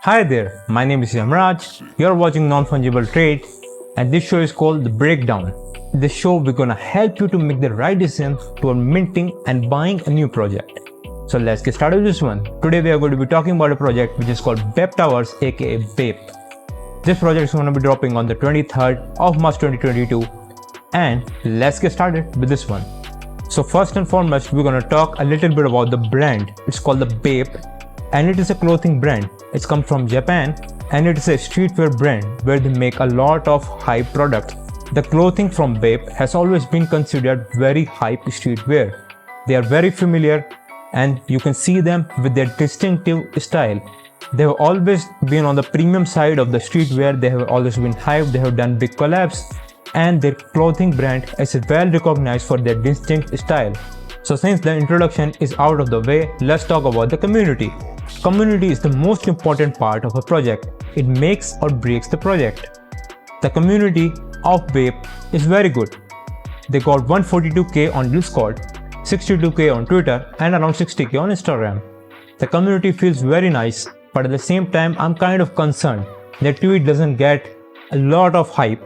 Hi there, my name is Yamraj. You're watching Non-Fungible Trade, and this show is called The Breakdown. In this show, we're gonna help you to make the right decision toward minting and buying a new project. So let's get started with this one. Today we are going to be talking about a project which is called Bepetaverse aka BAPE. This project is going to be dropping on the 23rd of March 2022, and let's get started with this one. So first and foremost, we're going to talk a little bit about the brand. It's called the BAPE, and it is a clothing brand. It's come from Japan, and it is a streetwear brand where they make a lot of hype products. The clothing from BAPE has always been considered very hype streetwear. They are very familiar, and you can see them with their distinctive style. They have always been on the premium side of the streetwear. They have always been hyped. They have done big collabs, and their clothing brand is well recognized for their distinct style. So since the introduction is out of the way, let's talk about the community. Community is the most important part of a project. It makes or breaks the project. The community of BAPE is very good. They got 142k on Discord, 62k on Twitter, and around 60k on Instagram. The community feels very nice, but at the same time I'm kind of concerned. Their tweet doesn't get a lot of hype.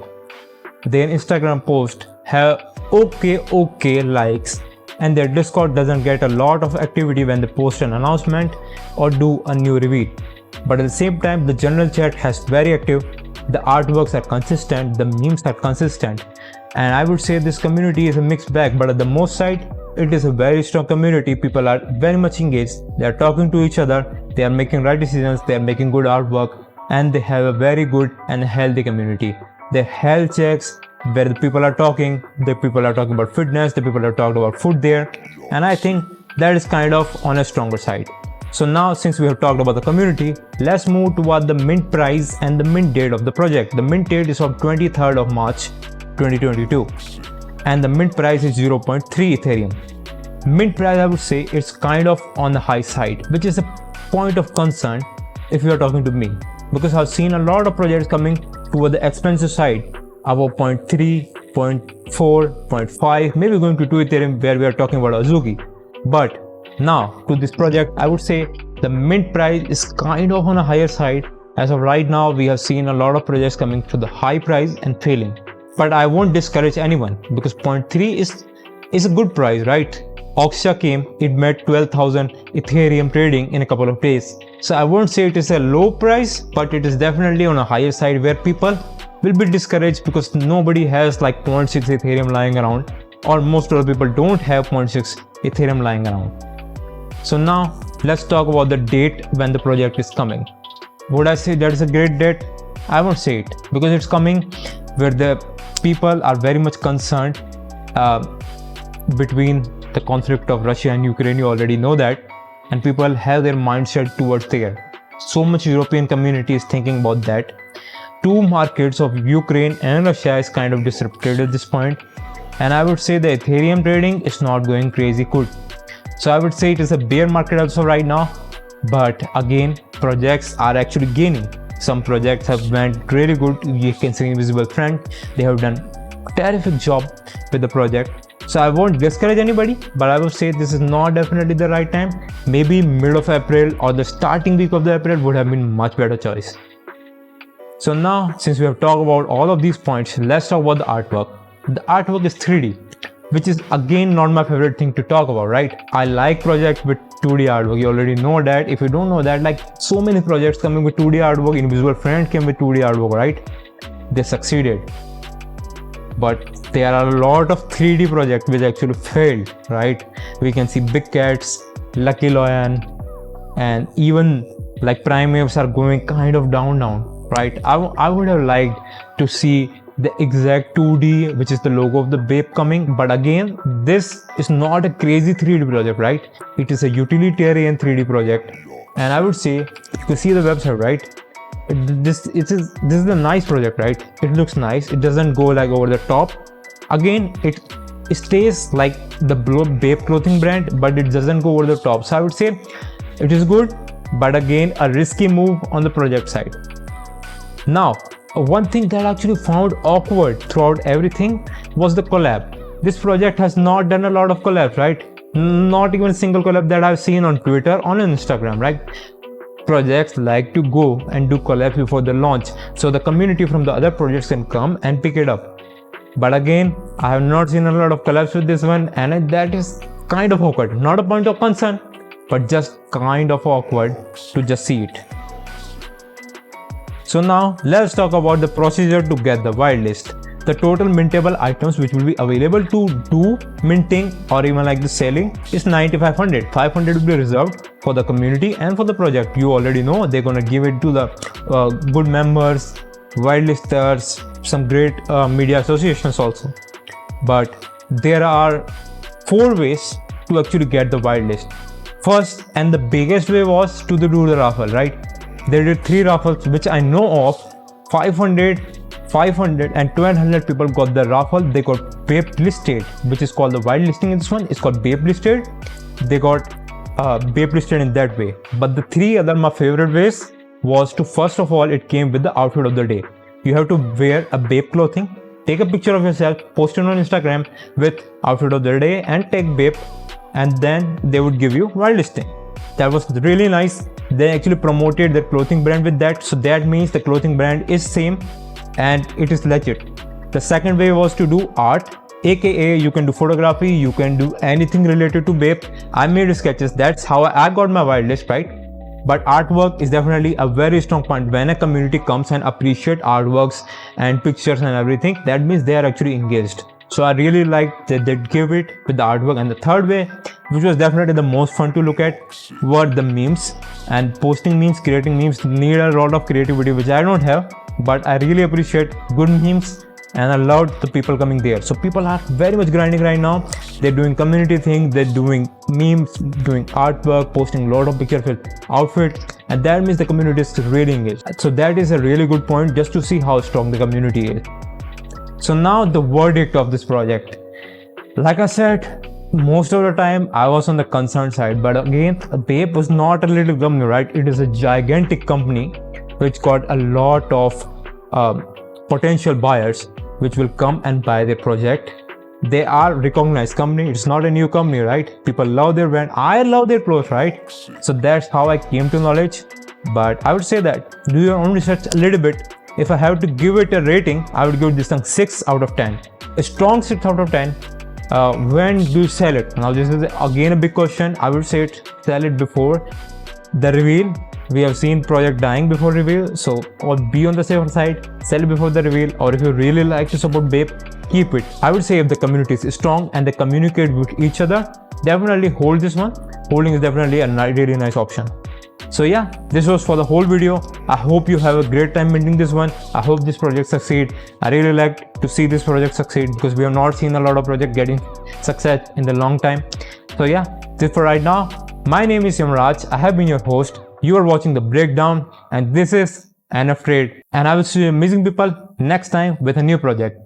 Their Instagram post have okay likes, and their Discord doesn't get a lot of activity when they post an announcement or do a new reveal. But at the same time, the general chat has very active, the artworks are consistent, the memes are consistent, and I would say this community is a mixed bag, but at the most side, it is a very strong community. People are very much engaged, they are talking to each other, they are making right decisions, they are making good artwork, and they have a very good and healthy community. Their health checks, where the people are talking about fitness, the people are talking about food there, and I think that is kind of on a stronger side. So now, since we have talked about the community, let's move toward the mint price and the mint date of the project. The mint date is on 23rd of March 2022, and the mint price is 0.3 Ethereum. Mint price, I would say, it's kind of on the high side, which is a point of concern if you are talking to me, because I've seen a lot of projects coming toward the expensive side, about 0.3, 0.4, 0.5, maybe going to 2 Ethereum where we are talking about Azuki. But now to this project, I would say the mint price is kind of on a higher side. As of right now, we have seen a lot of projects coming to the high price and failing. But I won't discourage anyone, because 0.3 is a good price, right? Oxia came, it made 12,000 Ethereum trading in a couple of days. So I won't say it is a low price, but it is definitely on a higher side where people will be discouraged because nobody has like 0.6 Ethereum lying around, or most of the people don't have 0.6 Ethereum lying around. So now let's talk about the date when the project is coming. Would I say that is a great date? I won't say it, because it's coming where the people are very much concerned between the conflict of Russia and Ukraine. You already know that, and people have their mindset towards there. So much European community is thinking about that. Two markets of Ukraine and Russia is kind of disrupted at this point, and I would say the Ethereum trading is not going crazy good. So I would say it is a bear market also right now, but again, projects are actually gaining. Some projects have went really good. You can see Invisible Friend, they have done a terrific job with the project. So I won't discourage anybody, but I would say this is not definitely the right time. Maybe mid of April or the starting week of the April would have been much better choice. So now, since we have talked about all of these points, let's talk about the artwork. The artwork is 3D, which is again not my favorite thing to talk about, right? I like projects with 2D artwork. You already know that. If you don't know that, like so many projects coming with 2D artwork, Invisible Friend came with 2D artwork, right? They succeeded. But there are a lot of 3D projects which actually failed, right? We can see Big Cats, Lucky Lion, and even like Prime Apes are going kind of down, right? I would have liked to see the exact 2D, which is the logo of the BAPE coming, but again, this is not a crazy 3D project, right? It is a utilitarian 3D project, and I would say, you can see the website, right? This is a nice project, right? It looks nice. It doesn't go like over the top. Again, it stays like the BAPE clothing brand, but it doesn't go over the top. So I would say it is good, but again, a risky move on the project side. Now, one thing that I actually found awkward throughout everything was the collab. This project has not done a lot of collabs, right? Not even a single collab that I've seen on Twitter or on Instagram, right? projects like to go and do collabs before the launch, so the community from the other projects can come and pick it up. But again, I have not seen a lot of collabs with this one, and that is kind of awkward. Not a point of concern, but just kind of awkward to just see it. So now let's talk about the procedure to get the whitelist. The total mintable items which will be available to do minting or even like the selling is 9,500. 500 will be reserved for the community and for the project. You already know they're gonna give it to the good members, whitelisters, some great media associations also. But there are 4 ways to actually get the whitelist. First and the biggest way was to do the raffle, right? They did 3 raffles which I know of. 500 and 1200 people got the raffle. They got BAPE listed, which is called the whitelisting in this one. It's called BAPE listed. They got BAPE listed in that way. But the 3 other my favorite ways was to, first of all, it came with the outfit of the day. You have to wear a BAPE clothing, take a picture of yourself, post it on Instagram with outfit of the day and tag BAPE, and then they would give you whitelisting. That was really nice. They actually promoted their clothing brand with that, so that means the clothing brand is same and it is legit. The second way was to do art, aka you can do photography, you can do anything related to BAPE. I made sketches, that's how I got my whitelist, right? But artwork is definitely a very strong point. When a community comes and appreciate artworks and pictures and everything, that means they are actually engaged. So I really liked that they give it with the artwork. And the third way, which was definitely the most fun to look at, were the memes. And posting memes, creating memes need a lot of creativity, which I don't have, but I really appreciate good memes and I loved the people coming there. So people are very much grinding right now. They're doing community things, they're doing memes, doing artwork, posting a lot of pictures with outfits, and that means the community is really engaged. So that is a really good point just to see how strong the community is. So now the verdict of this project. Like I said, most of the time I was on the concerned side, but again, BAPE was not a little company, right? It is a gigantic company which got a lot of potential buyers which will come and buy their project. They are recognized company. It's not a new company, right? People love their brand. I love their clothes, right? So that's how I came to knowledge. But I would say that do your own research a little bit. If I have to give it a rating, I would give this thing 6 out of 10. A strong 6 out of 10. When do you sell it? Now this is again a big question. I would say sell it before the reveal. We have seen project dying before reveal, so or be on the safer side, sell it before the reveal. Or if you really like to support BAPE, keep it. I would say if the community is strong and they communicate with each other, definitely hold this one. Holding is definitely a really nice option. So yeah, this was for the whole video. I hope you have a great time minting this one. I hope this project succeed. I really like to see this project succeed because we have not seen a lot of projects getting success in the long time. So yeah, this for right now. My name is Yamraj. I have been your host. You are watching The Breakdown and this is Nftrend, and I will see you amazing people next time with a new project.